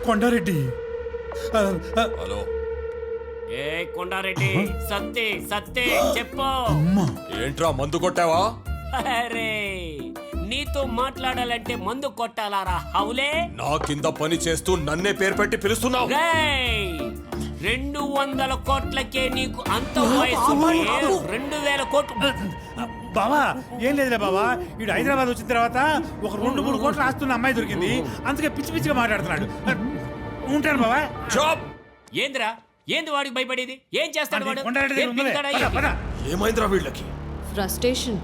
Kondareddy. Hello, ఏ కొండారెడ్డి, సత్తే సత్తే చెప్పు. అమ్మా, ఏంట్రా మందు కొట్టావా? అరే, నీతో మాట్లాడాలంటే మందు కొట్టాలారా హౌలే? నా కింద పని చేస్తూ నన్నే పేరు పెట్టి పిలుస్తున్నావు? రేయ్, 200 కోట్లకే నీకు అంత వయసు 2000 కోట్లు. బావా ఏం లేదులే బావా. వీడు హైదరాబాద్ వచ్చిన తర్వాత ఒక 2-3 కోట్ల ఆస్తున్న అమ్మాయి దొరికింది. అందుకే పిచ్చి పిచ్చిగా మాట్లాడుతున్నాడు. ఉంటాను బావా. జాబ్. ఏందిరా, ఏంది వాడికి భయపడేది? ఏం చేస్తాడు వాడు? కొండారెడ్డి దగ్గర ఏం ఉందిలే. పీకుతాడా? పద, పద. ఏమైందిరా వీళ్ళకి? ఫ్రస్ట్రేషన్.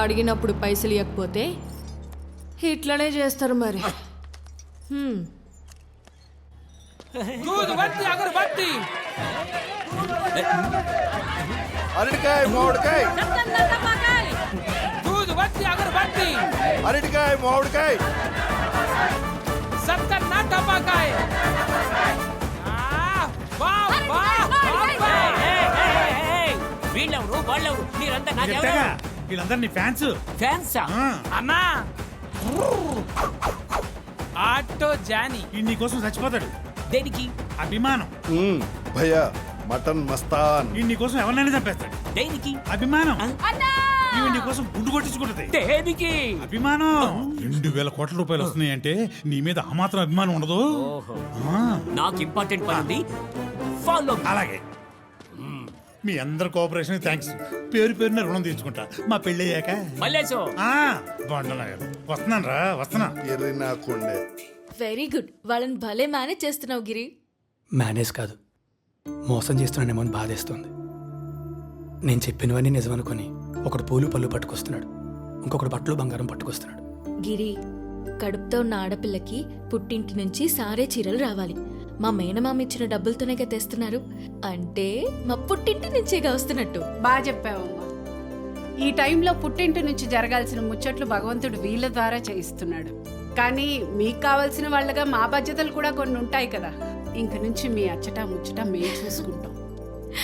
అడిగినప్పుడు పైసలు ఇవ్వకపోతే ఇట్లనే చేస్తారు మరి. అరటికాయ మామిడికాయ అరటికాయ మామిడికాయ వీళ్ళెవరు వాళ్ళెవరు మీరంతా చెప్తాగా, వీళ్ళందరూ నీ ఫ్యాన్స్. ఫ్యాన్సా? అన్నా ఆటో జానీ ఈ నీ కోసం చచ్చిపోతాడు. దేనికి? అభిమానం. భయ్యా మటన్ మస్తాన్. ఈ నీ కోసం ఎవరినైనా చంపేస్తాడు. దేనికి? అభిమానం. ఇవి నీ కోసం గుండు కొట్టించుకుంటది. దేనికి? అభిమానం. 2000 కోట్ల రూపాయలు వస్తున్నాయంటే నీ మీద ఆ మాత్రం అభిమానం ఉండదు. ఆ, నాకు ఇంపార్టెంట్ పని ఉంది, ఫాలో. అలాగే. మీ అందరి కోఆపరేషన్ థ్యాంక్స్. పేరు పేరున రుణం తీర్చుకుంటా మా పెళ్ళి అయ్యాక. మల్లేశో, బాగుంటున్నా కదా. వస్తున్నాను రా, వస్తున్నా. ఎర్రి నా కొండే. Very good. వాళ్ళని భలే మేనేజ్ చేస్తున్నావు గిరి. మేనేజ్ కాదు, మోసం చేస్తున్నానేమో అని బాధేస్తుంది. నేను చెప్పినవన్నీ నిజమనుకొని ఒకడు పూలు పళ్ళు పట్టుకొస్తున్నాడు, ఇంకొకడు బట్టలు బంగారం పట్టుకొస్తున్నాడు. గిరి, కడుపుతో ఉన్న ఆడపిల్లకి పుట్టింటి నుంచి సారే చీరలు రావాలి. మా మేనమామ ఇచ్చిన డబ్బులతోనే తెస్తున్నారు అంటే మా పుట్టింటి నుంచేగా వస్తున్నట్టు. బాగా చెప్పావమ్మా. ఈ టైంలో పుట్టింటి నుంచి జరగాల్సిన ముచ్చట్లు భగవంతుడు వీళ్ళ ద్వారా చేయిస్తున్నాడు. కానీ మీకు కావాల్సిన వాళ్ళగా మా బాధ్యతలు కూడా కొన్ని ఉంటాయి కదా. ఇంక నుంచి మీ అచ్చట ముచ్చట మేము చూసుకుంటాం.